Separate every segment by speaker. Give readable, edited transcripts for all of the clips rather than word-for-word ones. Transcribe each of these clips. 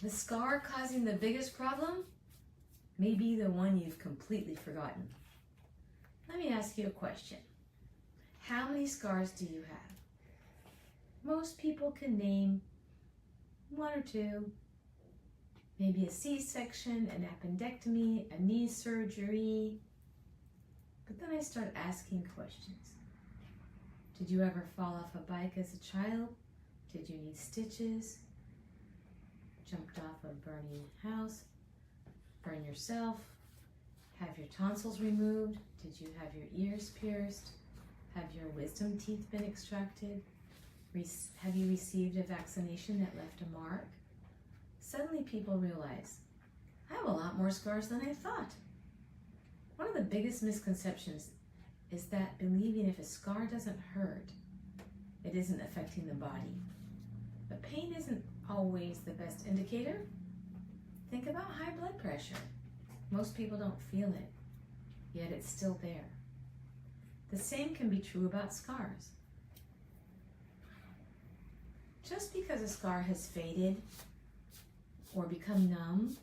Speaker 1: The scar causing the biggest problem may be the one you've completely forgotten. Let me ask you a question. How many scars do you have? Most people can name one or two. Maybe a C-section, an appendectomy, a knee surgery. But then I start asking questions. Did you ever fall off a bike as a child? Did you need stitches? Jumped off a burning house? Burn yourself? Have your tonsils removed? Did you have your ears pierced? Have your wisdom teeth been extracted? Have you received a vaccination that left a mark? Suddenly people realize, I have a lot more scars than I thought. One of the biggest misconceptions is that believing if a scar doesn't hurt, it isn't affecting the body. But pain isn't always the best indicator. Think about high blood pressure. Most people don't feel it, yet it's still there. The same can be true about scars. Just because a scar has faded or become numb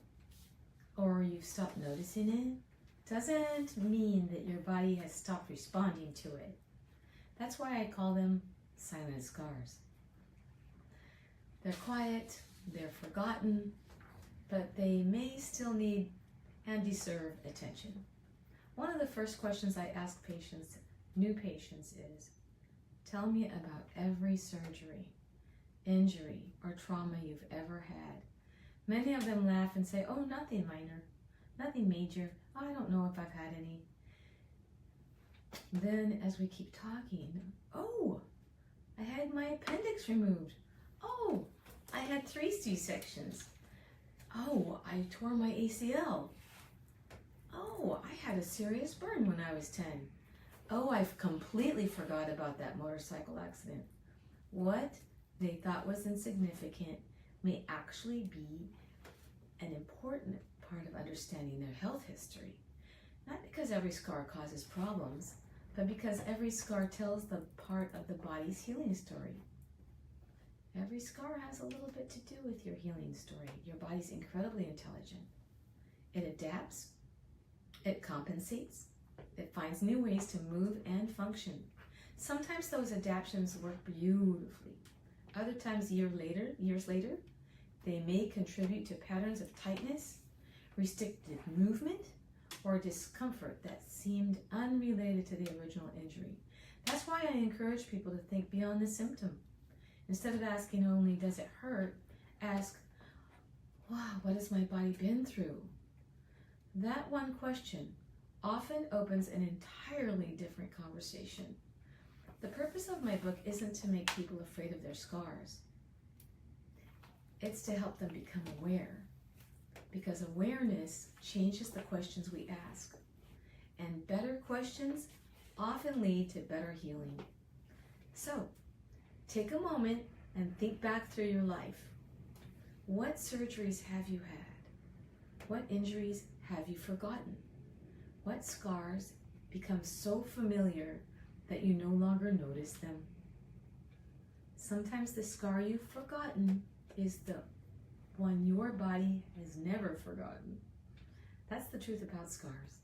Speaker 1: or you've stopped noticing it doesn't mean that your body has stopped responding to it. That's why I call them silent scars. They're quiet, they're forgotten, but they may still need and deserve attention. One of the first questions I ask patients, new patients, is, tell me about every surgery, injury, or trauma you've ever had. Many of them laugh and say, oh, nothing minor, nothing major. I don't know if I've had any. Then as we keep talking, oh, I had my appendix removed. Oh, I had 3 C-sections. Oh, I tore my ACL. Oh, I had a serious burn when I was 10. Oh, I've completely forgot about that motorcycle accident. What they thought was insignificant may actually be an important part of understanding their health history. Not because every scar causes problems, but because every scar tells the part of the body's healing story. Every scar has a little bit to do with your healing story. Your body's incredibly intelligent. It adapts, it compensates, it finds new ways to move and function. Sometimes those adaptations work beautifully. Other times, years later, they may contribute to patterns of tightness, restricted movement, or discomfort that seemed unrelated to the original injury. That's why I encourage people to think beyond the symptom. Instead of asking only, does it hurt, ask, wow, what has my body been through? That one question often opens an entirely different conversation. The purpose of my book isn't to make people afraid of their scars. It's to help them become aware, because awareness changes the questions we ask, and better questions often lead to better healing. So, take a moment and think back through your life. What surgeries have you had? What injuries have you forgotten? What scars become so familiar that you no longer notice them? Sometimes the scar you've forgotten is the one your body has never forgotten. That's the truth about scars.